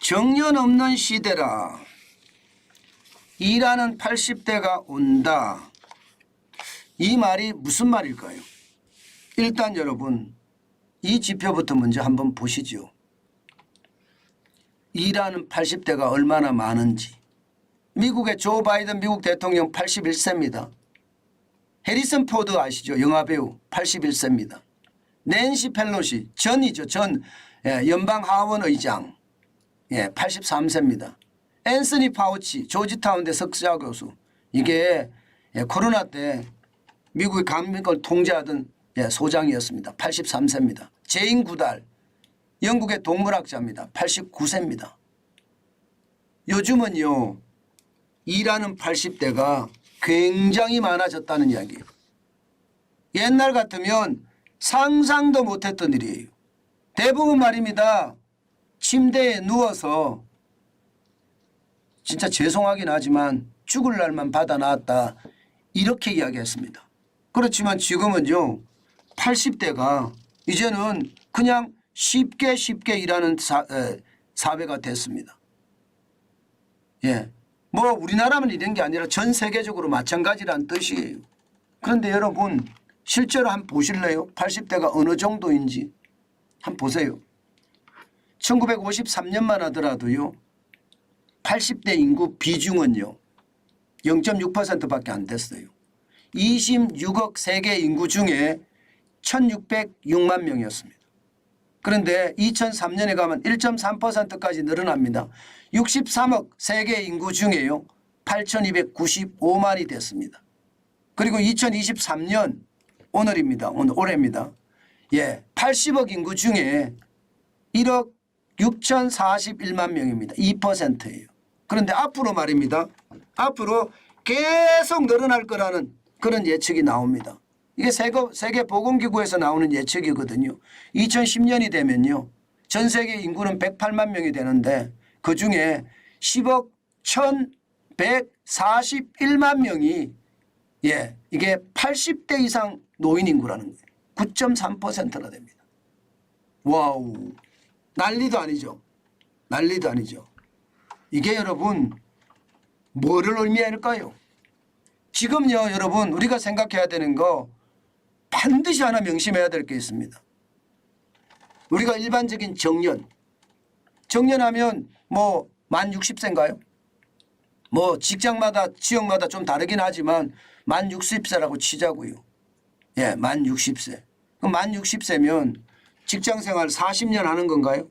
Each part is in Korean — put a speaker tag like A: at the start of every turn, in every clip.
A: 정년 없는 시대라. 일하는 80대가 온다. 이 말이 무슨 말일까요? 일단 여러분 이 지표부터 먼저 한번 보시죠. 일하는 80대가 얼마나 많은지. 미국의 조 바이든 미국 대통령 81세입니다. 해리슨 포드 아시죠? 영화배우 81세입니다. 낸시 펠로시 전이죠. 전 연방 하원 의장 83세입니다. 앤서니 파우치 조지타운대 석사 교수 이게 코로나 때 미국의 감염을 통제하던 소장이었습니다. 83세입니다. 제인 구달 영국의 동물학자입니다. 89세입니다. 요즘은요 일하는 80대가 굉장히 많아졌다는 이야기예요. 옛날 같으면 상상도 못했던 일이에요. 대부분 말입니다. 침대에 누워서 진짜 죄송하긴 하지만 죽을 날만 받아 나왔다 이렇게 이야기했습니다. 그렇지만 지금은요 80대가 이제는 그냥 쉽게 일하는 사회가 됐습니다. 뭐 우리나라만 이런 게 아니라 전 세계적으로 마찬가지란 뜻이에요. 그런데 여러분 실제로 한번 보실래요? 80대가 어느 정도인지 한번 보세요. 1953년만 하더라도요 80대 인구 비중은요 0.6%밖에 안 됐어요. 26억 세계 인구 중에 1606만 명이었습니다. 그런데 2003년에 가면 1.3%까지 늘어납니다. 63억 세계 인구 중에요 8295만이 됐습니다. 그리고 2023년 오늘입니다. 올해입니다. 80억 인구 중에 1억 6,041만 명입니다. 2%예요. 그런데 앞으로 말입니다. 앞으로 계속 늘어날 거라는 그런 예측이 나옵니다. 이게 세계보건기구에서 나오는 예측이거든요. 2010년이 되면요. 전 세계 인구는 108만 명이 되는데 그중에 10억 1,141만 명이 이게 80대 이상 노인 인구라는 거예요. 9.3%나 됩니다. 와우. 난리도 아니죠. 난리도 아니죠. 이게 여러분 뭐를 의미할까요? 지금요 여러분 우리가 생각해야 되는 거 반드시 하나 명심해야 될 게 있습니다. 우리가 일반적인 정년하면 뭐 만 60세인가요? 뭐 직장마다 지역마다 좀 다르긴 하지만 만 60세라고 치자고요. 만 60세. 그럼 만 60세면 직장생활 40년 하는 건가요?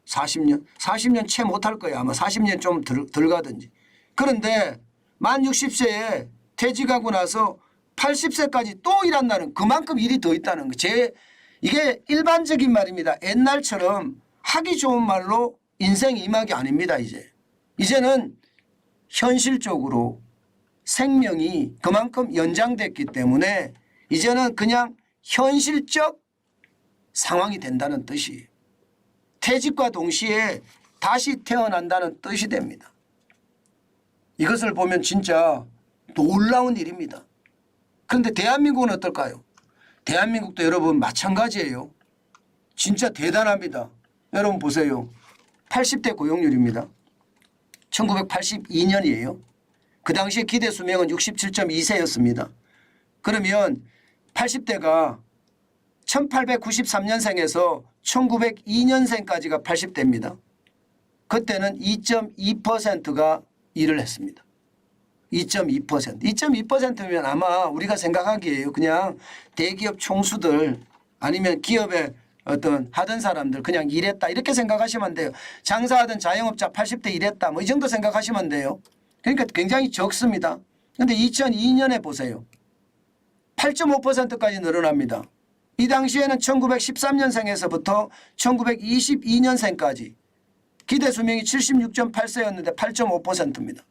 A: 40년? 40년 채 못할 거예요. 아마 40년 좀 덜 가든지. 그런데 만 60세에 퇴직하고 나서 80세까지 또 일한다는 그만큼 일이 더 있다는 거. 이게 일반적인 말입니다. 옛날처럼 하기 좋은 말로 인생 이막이 아닙니다. 이제는 현실적으로 생명이 그만큼 연장됐기 때문에 이제는 그냥 현실적 상황이 된다는 뜻이에요. 퇴직과 동시에 다시 태어난다는 뜻이 됩니다. 이것을 보면 진짜 놀라운 일입니다. 그런데 대한민국은 어떨까요? 대한민국도 여러분 마찬가지예요. 진짜 대단합니다. 여러분 보세요. 80대 고용률입니다. 1982년이에요. 그 당시에 기대 수명은 67.2세였습니다. 그러면 80대가 1893년생에서 1902년생까지가 80대입니다. 그때는 2.2%가 일을 했습니다. 2.2%. 2.2%면 아마 우리가 생각하기에요. 그냥 대기업 총수들 아니면 기업에 어떤 하던 사람들 그냥 일했다 이렇게 생각하시면 돼요. 장사하던 자영업자 80대 일했다 뭐 이 정도 생각하시면 돼요. 그러니까 굉장히 적습니다. 그런데 2002년에 보세요. 8.5%까지 늘어납니다. 이 당시에는 1913년생에서부터 1922년생까지 기대 수명이 76.8세였는데 8.5%입니다.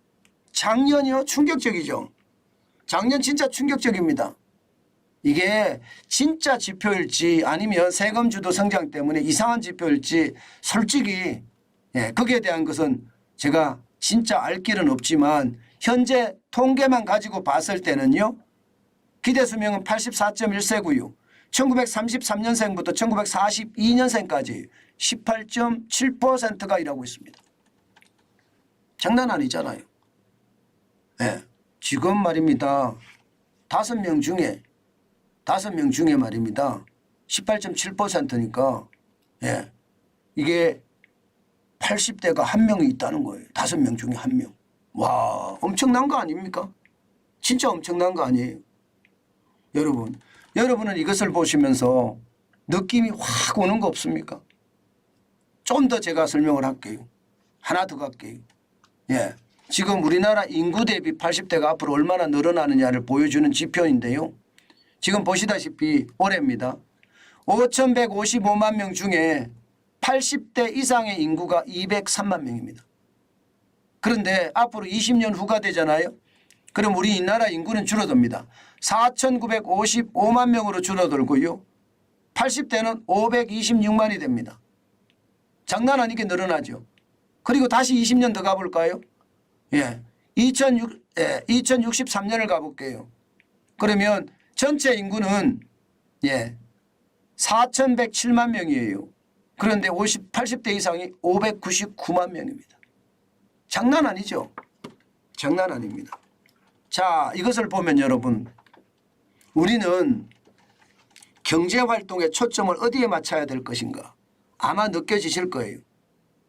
A: 작년이요? 충격적이죠. 작년 진짜 충격적입니다. 이게 진짜 지표일지 아니면 세금 주도 성장 때문에 이상한 지표일지 솔직히 거기에 대한 것은 제가 진짜 알 길은 없지만 현재 통계만 가지고 봤을 때는요. 기대 수명은 84.1세고요. 1933년생부터 1942년생까지 18.7%가 일하고 있습니다. 장난 아니잖아요. 예. 지금 말입니다. 5명 중에 말입니다. 18.7%니까 예. 이게 80대가 1명이 있다는 거예요. 5명 중에 1명. 와, 엄청난 거 아닙니까? 진짜 엄청난 거 아니에요. 여러분은 이것을 보시면서 느낌이 확 오는 거 없습니까? 좀 더 제가 설명을 할게요. 하나 더 갈게요. 예. 지금 우리나라 인구 대비 80대가 앞으로 얼마나 늘어나느냐를 보여주는 지표인데요. 지금 보시다시피 올해입니다. 5,155만 명 중에 80대 이상의 인구가 203만 명입니다. 그런데 앞으로 20년 후가 되잖아요. 그럼 우리 나라 인구는 줄어듭니다. 4,955만 명으로 줄어들고요. 80대는 526만이 됩니다. 장난 아니게 늘어나죠. 그리고 다시 20년 더 가볼까요? 예, 2063년을 가볼게요. 그러면 전체 인구는 4,107만 명이에요. 그런데 80대 이상이 599만 명입니다. 장난 아니죠? 장난 아닙니다. 자, 이것을 보면 여러분, 우리는 경제활동의 초점을 어디에 맞춰야 될 것인가 아마 느껴지실 거예요.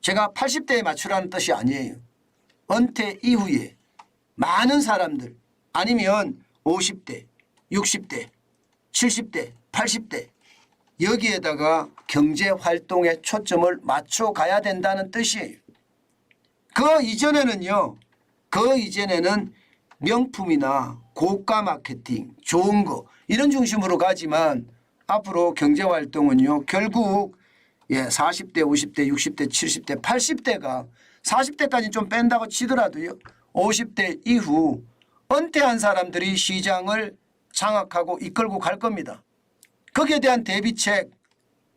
A: 제가 80대에 맞추라는 뜻이 아니에요. 은퇴 이후에 많은 사람들 아니면 50대, 60대, 70대, 80대 여기에다가 경제활동의 초점을 맞춰가야 된다는 뜻이에요. 그 이전에는 명품이나 고가 마케팅, 좋은 거 이런 중심으로 가지만 앞으로 경제활동은요 결국 40대, 50대, 60대, 70대, 80대가 40대까지 좀 뺀다고 치더라도요 50대 이후 은퇴한 사람들이 시장을 장악하고 이끌고 갈 겁니다. 거기에 대한 대비책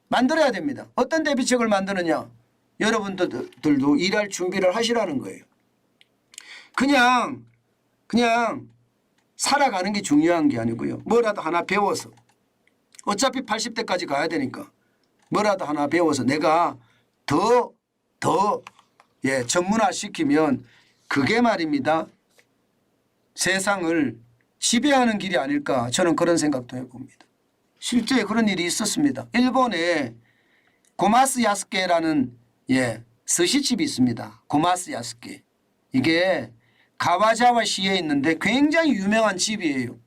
A: 만들어야 됩니다. 어떤 대비책을 만드느냐. 여러분들도 일할 준비를 하시라는 거예요. 그냥 살아가는 게 중요한 게 아니고요. 뭐라도 하나 배워서 어차피 80대까지 가야 되니까 뭐라도 하나 배워서 내가 더 전문화시키면 그게 말입니다. 세상을 지배하는 길이 아닐까 저는 그런 생각도 해봅니다. 실제 그런 일이 있었습니다. 일본에 고마스 야스케라는 스시집이 있습니다. 고마스 야스케. 이게 가와자와시에 있는데 굉장히 유명한 집이에요.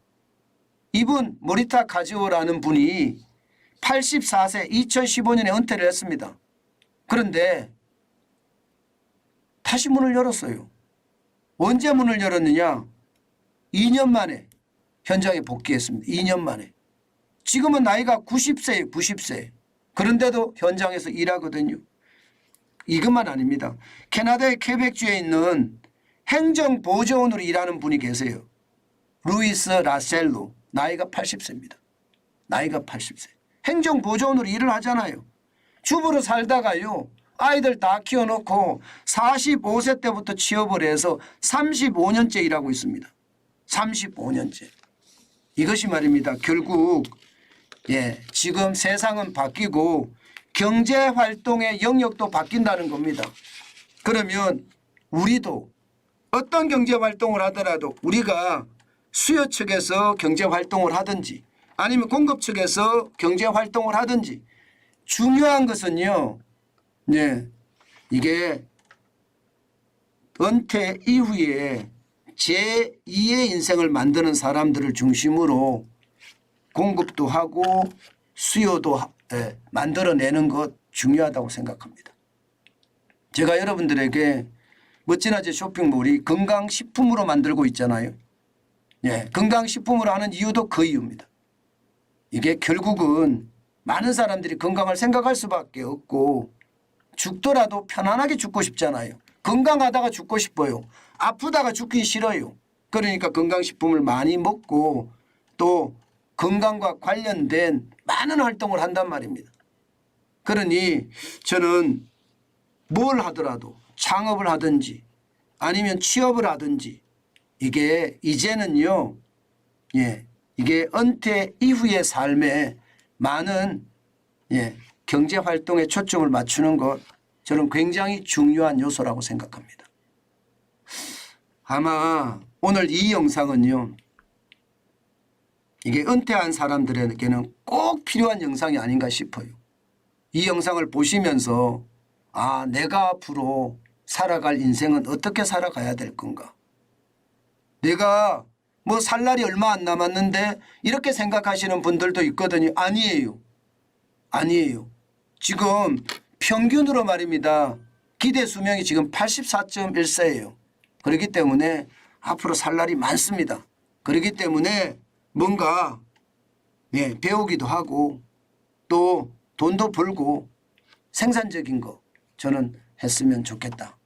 A: 이분 모리타 카즈오라는 분이 84세 2015년에 은퇴를 했습니다. 그런데 다시 문을 열었어요. 언제 문을 열었느냐. 2년 만에 현장에 복귀했습니다. 2년 만에. 지금은 나이가 90세예요. 90세. 그런데도 현장에서 일하거든요. 이것만 아닙니다. 캐나다의 퀘벡주에 있는 행정보조원으로 일하는 분이 계세요. 루이스 라셀로. 나이가 80세입니다. 나이가 80세. 행정보조원으로 일을 하잖아요. 주부로 살다가요. 아이들 다 키워놓고 45세 때부터 취업을 해서 35년째 일하고 있습니다. 35년째. 이것이 말입니다. 결국 지금 세상은 바뀌고 경제활동의 영역도 바뀐다는 겁니다. 그러면 우리도 어떤 경제활동을 하더라도 우리가 수요 측에서 경제활동을 하든지 아니면 공급 측에서 경제활동을 하든지 중요한 것은요. 이게 은퇴 이후에 제2의 인생을 만드는 사람들을 중심으로 공급도 하고 수요도 만들어내는 것 중요하다고 생각합니다. 제가 여러분들에게 멋지나제 쇼핑몰이 건강식품으로 만들고 있잖아요. 건강식품으로 하는 이유도 그 이유입니다. 이게 결국은 많은 사람들이 건강을 생각할 수밖에 없고 죽더라도 편안하게 죽고 싶잖아요. 건강하다가 죽고 싶어요. 아프다가 죽기 싫어요. 그러니까 건강식품을 많이 먹고 또 건강과 관련된 많은 활동을 한단 말입니다. 그러니 저는 뭘 하더라도 창업을 하든지 아니면 취업을 하든지 이게 이제는요. 이게 은퇴 이후의 삶에 많은 경제활동에 초점을 맞추는 것 저는 굉장히 중요한 요소라고 생각합니다. 아마 오늘 이 영상은요, 이게 은퇴한 사람들에게는 꼭 필요한 영상이 아닌가 싶어요. 이 영상을 보시면서 아, 내가 앞으로 살아갈 인생은 어떻게 살아가야 될 건가. 내가 뭐 살 날이 얼마 안 남았는데 이렇게 생각하시는 분들도 있거든요. 아니에요. 아니에요. 지금 평균으로 말입니다. 기대 수명이 지금 84.1세예요. 그렇기 때문에 앞으로 살 날이 많습니다. 그렇기 때문에 뭔가 배우기도 하고 또 돈도 벌고 생산적인 거 저는 했으면 좋겠다.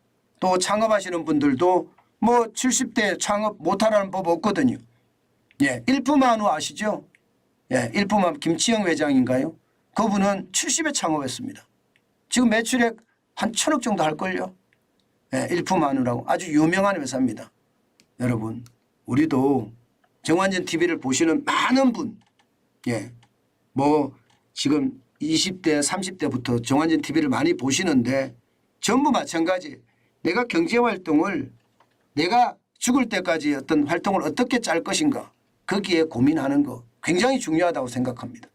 A: 또 창업하시는 분들도 뭐 70대 창업 못하라는 법 없거든요. 일품한우 아시죠? 일품한 김치영 회장인가요? 그분은 70에 창업했습니다. 지금 매출액 한 1,000억 정도 할걸요. 일품한우라고 아주 유명한 회사입니다. 여러분 우리도 정환진 TV를 보시는 많은 분, 뭐 지금 20대 30대부터 정환진 TV를 많이 보시는데 전부 마찬가지. 내가 경제활동을 내가 죽을 때까지 어떤 활동을 어떻게 짤 것인가 거기에 고민하는 거 굉장히 중요하다고 생각합니다.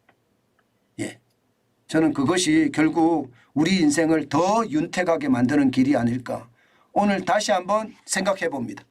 A: 저는 그것이 결국 우리 인생을 더 윤택하게 만드는 길이 아닐까 오늘 다시 한번 생각해 봅니다.